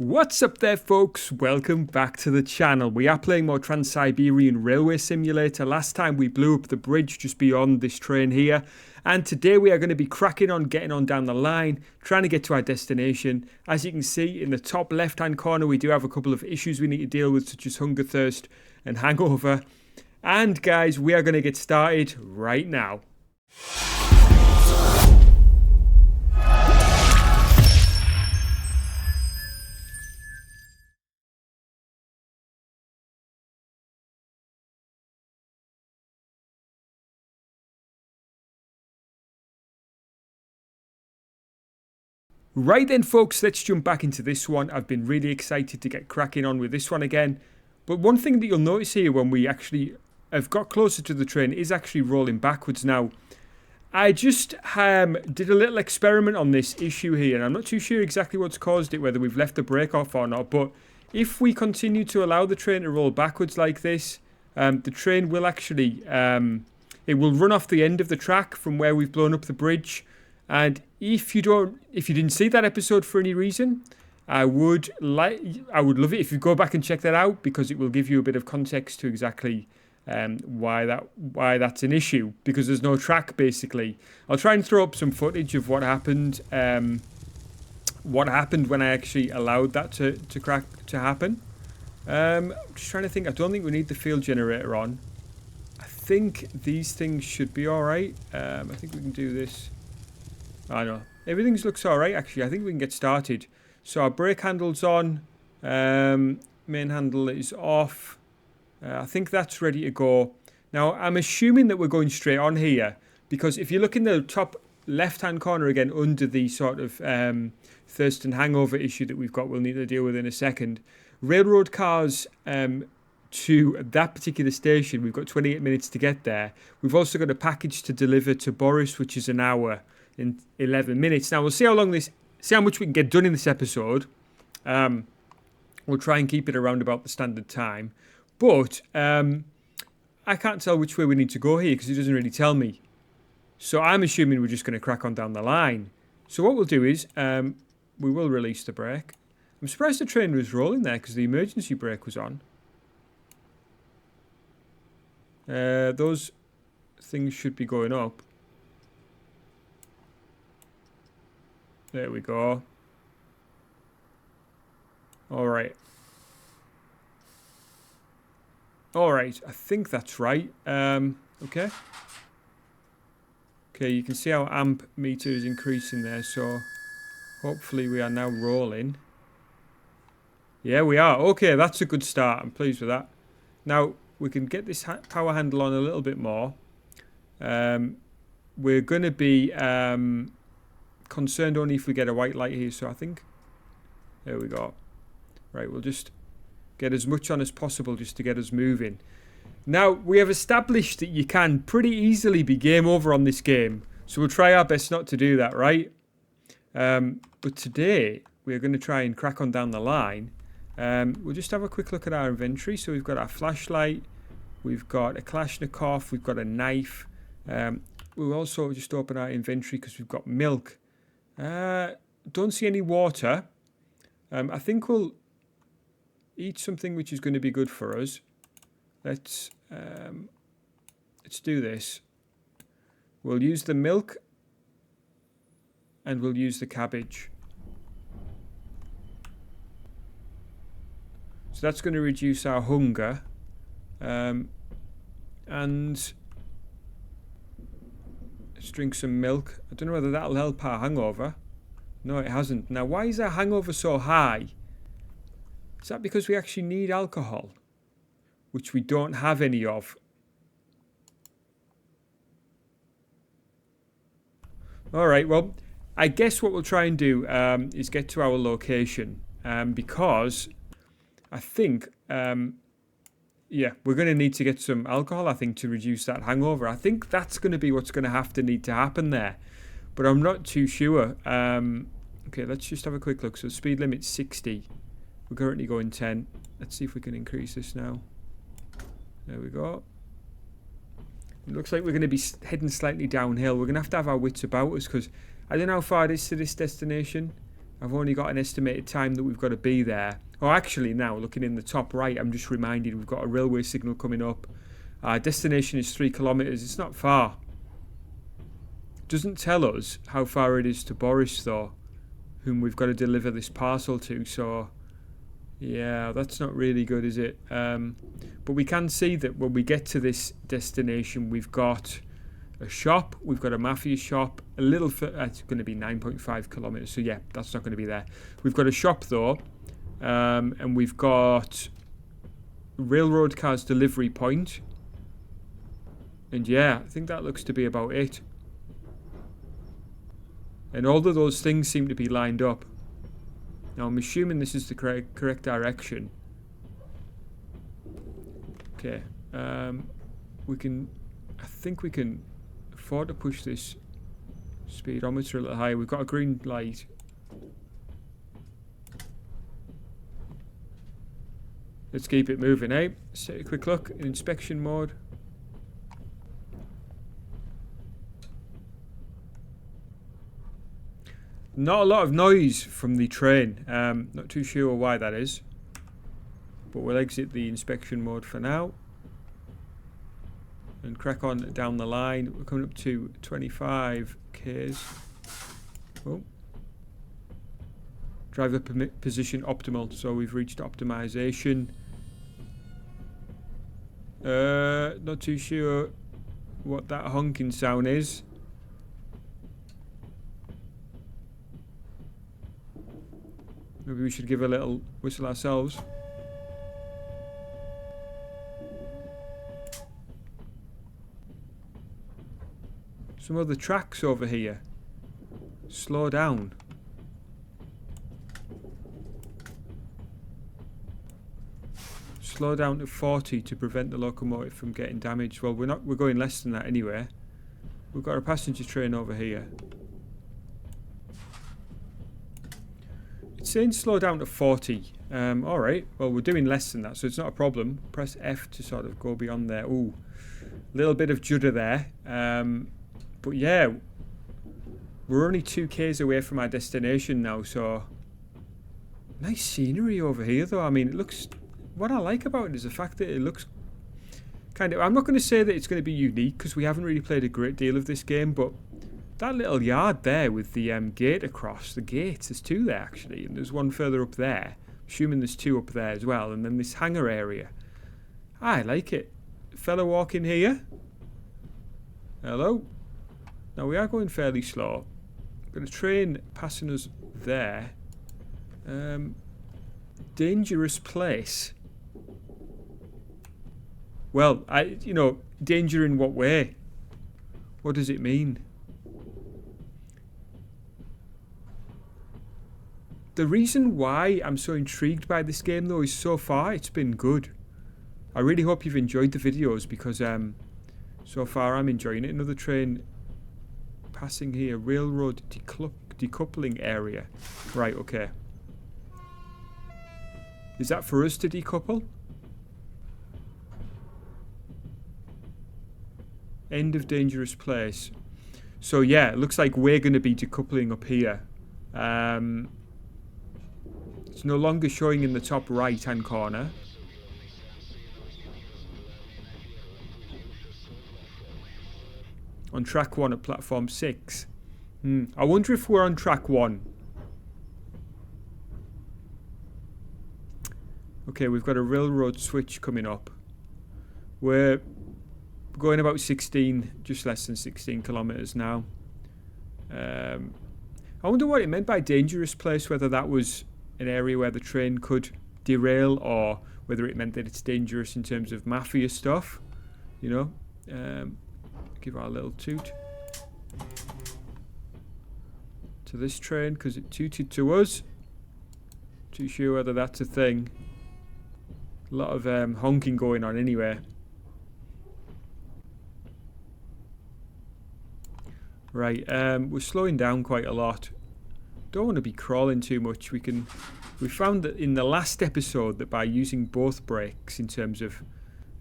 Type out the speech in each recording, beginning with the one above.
What's up there, folks? Welcome back to the channel. We are playing more Trans-Siberian Railway Simulator. Last time we blew up the bridge just beyond this train here, and today we are going to be cracking on, getting on down the line, trying to get to our destination. As you can see in the top left hand corner, we do have a couple of issues we need to deal with, such as hunger, thirst and hangover. And guys, we are going to get started right now. Right then, folks, let's jump back into this one. I've been really excited to get cracking on with this one again. But one thing that you'll notice here when we actually have got closer to the train is actually rolling backwards now. I just did a little experiment on this issue here, and I'm not too sure exactly what's caused it, whether we've left the brake off or not. But if we continue to allow the train to roll backwards like this, the train will actually, it will run off the end of the track from where we've blown up the bridge. And if you didn't see that episode for any reason, I would love it if you go back and check that out, because it will give you a bit of context to exactly why that's an issue, because there's no track basically. I'll try and throw up some footage of what happened when I actually allowed that to happen. I'm just trying to think. I don't think we need the field generator on. I think these things should be all right. I think we can do this. I know. Everything looks alright actually. I think we can get started. So our brake handle's on. Main handle is off. I think that's ready to go. Now I'm assuming that we're going straight on here, because if you look in the top left hand corner again, under the sort of thirst and hangover issue that we've got, we'll need to deal with in a second. Railroad cars to that particular station, we've got 28 minutes to get there. We've also got a package to deliver to Boris, which is an hour in 11 minutes. Now we'll see how much we can get done in this episode. We'll try and keep it around about the standard time, but I can't tell which way we need to go here because it doesn't really tell me. So I'm assuming we're just going to crack on down the line. So what we'll do is we will release the brake. I'm surprised the train was rolling there because the emergency brake was on. Those things should be going up. There we go. Alright. Alright, I think that's right. Okay. Okay, you can see how amp meter is increasing there, so hopefully we are now rolling. Yeah, we are. Okay, that's a good start. I'm pleased with that. Now, we can get this power handle on a little bit more. We're going to be concerned only if we get a white light here, so I think there we go. Right, we'll just get as much on as possible just to get us moving. Now we have established that you can pretty easily be game over on this game, so we'll try our best not to do that, right? But today we're going to try and crack on down the line. We'll just have a quick look at our inventory. So we've got our flashlight, we've got a Kalashnikov, we've got a knife. We'll also just open our inventory because we've got milk. Don't see any water. I think we'll eat something which is going to be good for us. Let's do this. We'll use the milk and we'll use the cabbage. So that's going to reduce our hunger. And let's drink some milk. I don't know whether that'll help our hangover. No, it hasn't. Now, why is our hangover so high? Is that because we actually need alcohol, which we don't have any of? All right, well, I guess what we'll try and do is get to our location, because I think, yeah, we're going to need to get some alcohol, I think, to reduce that hangover. I think that's going to be what's going to need to happen there, but I'm not too sure. Okay, let's just have a quick look. So speed limit's 60. We're currently going 10. Let's see if we can increase this now. There we go. It looks like we're going to be heading slightly downhill. We're going to have our wits about us because I don't know how far it is to this destination. I've only got an estimated time that we've got to be there. Oh, actually now, looking in the top right, I'm just reminded we've got a railway signal coming up. Our destination is 3 kilometres. It's not far. Doesn't tell us how far it is to Boris, though, whom we've got to deliver this parcel to. So, yeah, that's not really good, is it? But we can see that when we get to this destination, we've got a shop, we've got a mafia shop, a little, it's going to be 9.5 kilometres, so yeah, that's not going to be there. We've got a shop though, and we've got railroad cars delivery point, and yeah, I think that looks to be about it. And all of those things seem to be lined up. Now I'm assuming this is the correct direction. Okay, I think we can afford to push this speedometer a little higher. We've got a green light. Let's keep it moving, eh? Let's take a quick look in inspection mode. Not a lot of noise from the train. Not too sure why that is. But we'll exit the inspection mode for now. And crack on down the line. We're coming up to 25 k's. Oh. Driver position optimal. So we've reached optimization. Not too sure what that honking sound is. Maybe we should give a little whistle ourselves. Some other tracks over here. Slow down. Slow down to 40 to prevent the locomotive from getting damaged. Well, we're going less than that anyway. We've got a passenger train over here. It's saying slow down to 40. Alright, well we're doing less than that, so it's not a problem. Press F to sort of go beyond there. Ooh, a little bit of judder there. But yeah, we're only 2 k's away from our destination now, so nice scenery over here though. I mean, it looks, what I like about it is the fact that it looks kind of, I'm not going to say that it's going to be unique because we haven't really played a great deal of this game, but that little yard there with the gate across, the gates, there's 2 there actually, and there's one further up there, assuming there's 2 up there as well, and then this hangar area. I like it. Fella walking here. Hello. Now we are going fairly slow. Got a train passing us there. Dangerous place. Well, danger in what way? What does it mean? The reason why I'm so intrigued by this game though is so far it's been good. I really hope you've enjoyed the videos because so far I'm enjoying it. Another train passing here. Railroad decoupling area. Right, okay. Is that for us to decouple? End of dangerous place. So yeah, it looks like we're going to be decoupling up here. It's no longer showing in the top right hand corner. On track 1 at platform 6. I wonder if we're on track 1. Okay, we've got a railroad switch coming up. We're going about 16, just less than 16 kilometres now. I wonder what it meant by dangerous place, whether that was an area where the train could derail or whether it meant that it's dangerous in terms of mafia stuff, you know. Give our little toot to this train because it tooted to us. Too sure whether that's a thing. A lot of honking going on anyway. Right, we're slowing down quite a lot. Don't want to be crawling too much. We found that in the last episode that by using both brakes in terms of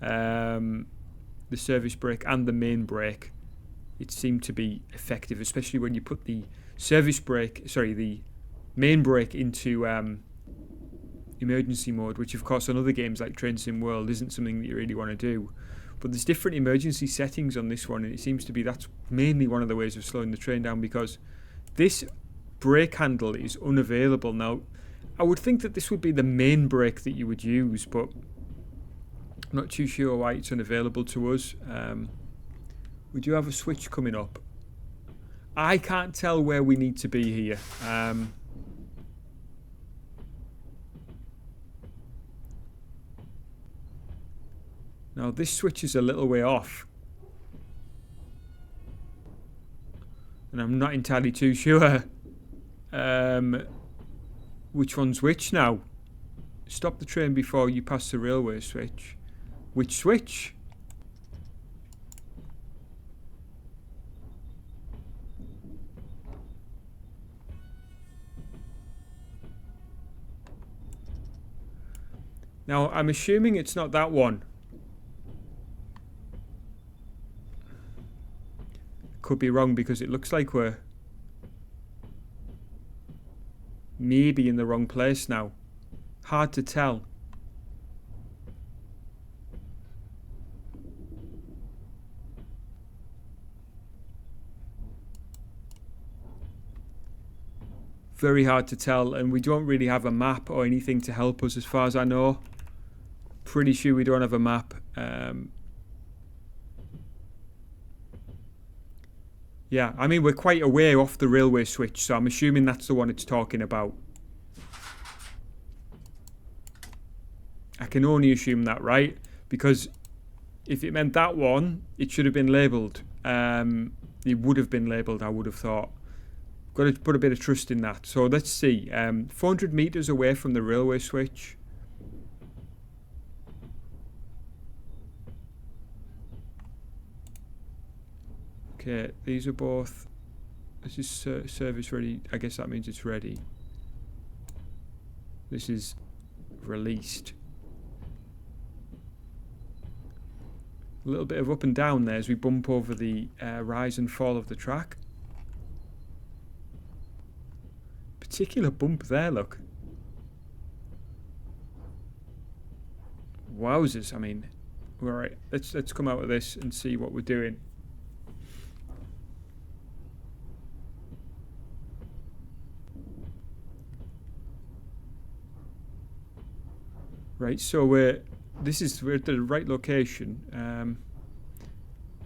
the service brake and the main brake, it seemed to be effective, especially when you put the service brake, sorry, the main brake into emergency mode, which of course on other games like Trans-Sim World isn't something that you really want to do. But there's different emergency settings on this one, and it seems to be that's mainly one of the ways of slowing the train down, because this brake handle is unavailable. Now, I would think that this would be the main brake that you would use, but I'm not too sure why it's unavailable to us. We do have a switch coming up. I can't tell where we need to be here. Now this switch is a little way off, and I'm not entirely too sure which one's which now. Stop the train before you pass the railway switch. Which switch? Now I'm assuming it's not that one. Could be wrong because it looks like we're maybe in the wrong place now. Hard to tell. Very hard to tell, and we don't really have a map or anything to help us as far as I know. Pretty sure we don't have a map. Yeah, I mean, we're quite a way off the railway switch, so I'm assuming that's the one it's talking about. I can only assume that, right? Because if it meant that one, it should have been labelled. It would have been labelled, I would have thought. Got to put a bit of trust in that. So let's see. 400 metres away from the railway switch. Okay, these are both. This is service ready. I guess that means it's ready. This is released. A little bit of up and down there as we bump over the rise and fall of the track. Particular bump there, look. Wowzers, I mean. Alright, let's come out of this and see what we're doing. Right, so we're at the right location.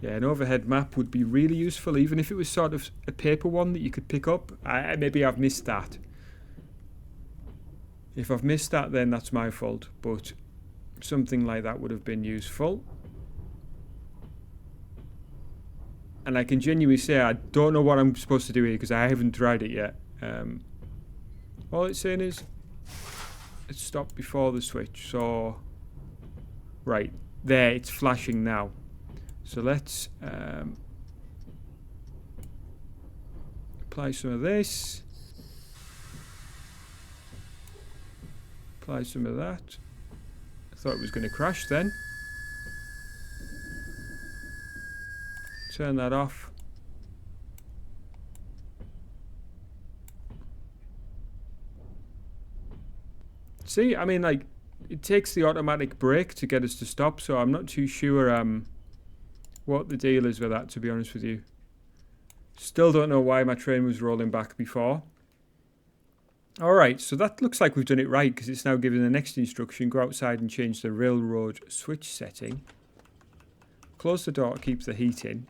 Yeah, an overhead map would be really useful, even if it was sort of a paper one that you could pick up. Maybe I've missed that. If I've missed that, then that's my fault, but something like that would have been useful. And I can genuinely say I don't know what I'm supposed to do here because I haven't tried it yet. All it's saying is let's stop before the switch. So, right, there, it's flashing now. So let's apply some of this. Apply some of that. I thought it was going to crash then. Turn that off. See, I mean, like, it takes the automatic brake to get us to stop, so I'm not too sure what the deal is with that, to be honest with you. Still don't know why my train was rolling back before. Alright, so that looks like we've done it right, because it's now giving the next instruction. Go outside and change the railroad switch setting. Close the door to keep the heat in.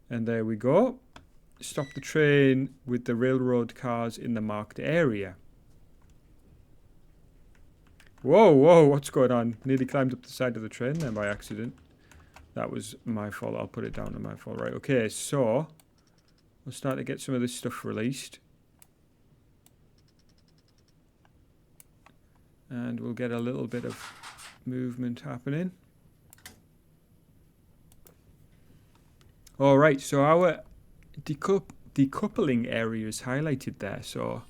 And there we go. Stop the train with the railroad cars in the marked area. Whoa, whoa, what's going on? Nearly climbed up the side of the train then by accident. That was my fault. I'll put it down to my fault. Right, okay, so we'll start to get some of this stuff released. And we'll get a little bit of movement happening. Alright, so our decoupling area is highlighted there, so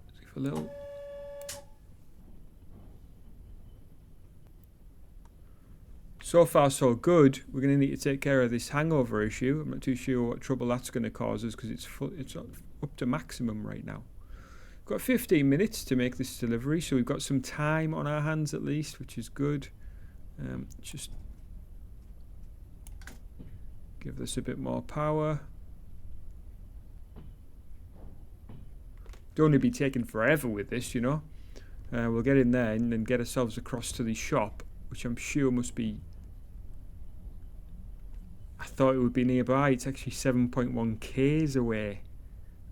let's give a little. So far, so good. We're going to need to take care of this hangover issue. I'm not too sure what trouble that's going to cause us because it's up to maximum right now. We've got 15 minutes to make this delivery, so we've got some time on our hands at least, which is good. Just give this a bit more power. Don't want to be taking forever with this, you know. We'll get in there and then get ourselves across to the shop, which I'm sure must be... I thought it would be nearby. It's actually 7.1 k's away,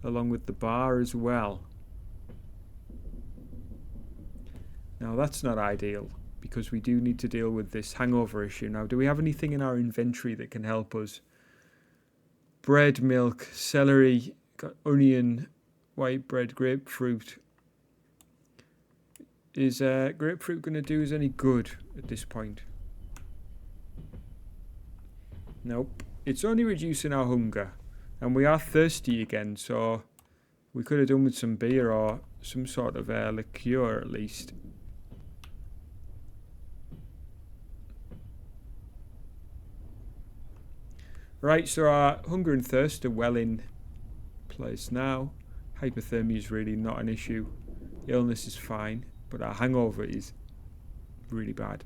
along with the bar as well. Now that's not ideal, because we do need to deal with this hangover issue. Now, do we have anything in our inventory that can help us? Bread, milk, celery, got onion, white bread, grapefruit. Is grapefruit going to do us any good at this point? Nope. It's only reducing our hunger. And we are thirsty again, so we could have done with some beer or some sort of liqueur at least. Right, so our hunger and thirst are well in place now. Hypothermia is really not an issue. Illness is fine, but our hangover is really bad.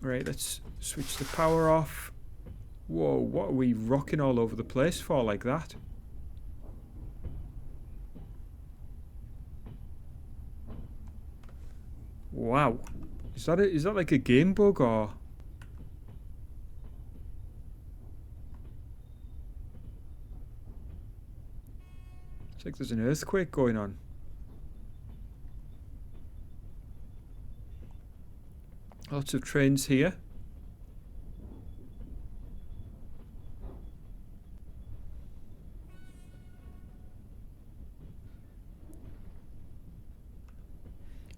Right, let's switch the power off. Whoa, what are we rocking all over the place for like that? Wow. Is that like a game bug or... It's like there's an earthquake going on. Lots of trains here.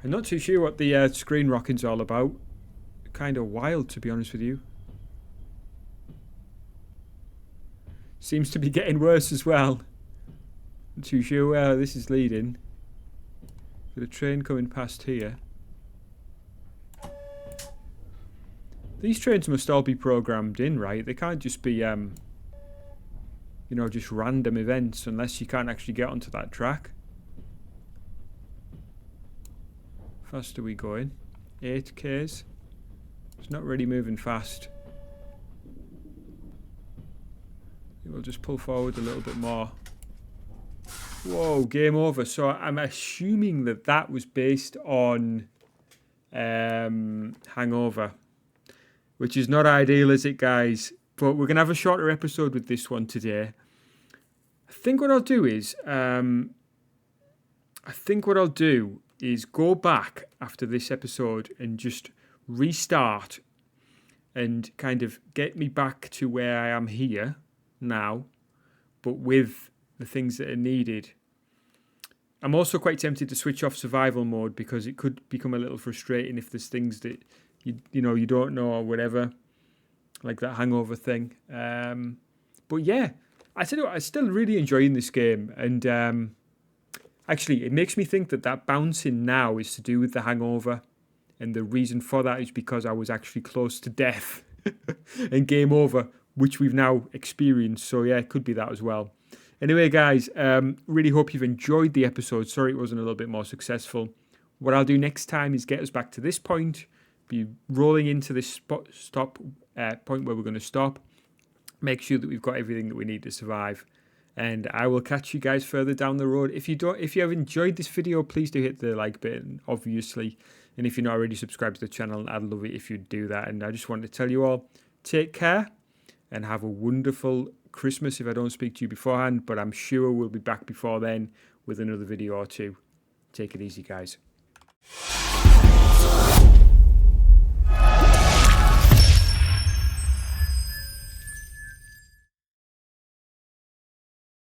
I'm not too sure what the screen rocking's all about. Kind of wild, to be honest with you. Seems to be getting worse as well. Not too sure where this is leading. Got a train coming past here. These trains must all be programmed in, right? They can't just be, you know, just random events unless you can't actually get onto that track. Fast are we going? 8 k's. It's not really moving fast. We'll just pull forward a little bit more. Whoa, game over. So I'm assuming that that was based on Hangover, which is not ideal, is it, guys? But we're going to have a shorter episode with this one today. I think what I'll do is go back after this episode and just restart and kind of get me back to where I am here now, but with the things that are needed. I'm also quite tempted to switch off survival mode because it could become a little frustrating if there's things that you know you don't know or whatever, like that hangover thing. But yeah, I said I'm still really enjoying this game, and actually it makes me think that bouncing now is to do with the hangover, and the reason for that is because I was actually close to death and game over, which we've now experienced. So yeah, it could be that as well. Anyway, guys, really hope you've enjoyed the episode. Sorry it wasn't a little bit more successful. What I'll do next time is get us back to this point, be rolling into this stop point where we're going to stop, make sure that we've got everything that we need to survive, and I will catch you guys further down the road. If you have enjoyed this video, please do hit the like button, obviously, and if you're not already subscribed to the channel, I'd love it if you'd do that. And I just wanted to tell you all, take care and have a wonderful Christmas if I don't speak to you beforehand, but I'm sure we'll be back before then with another video or two. Take it easy, guys.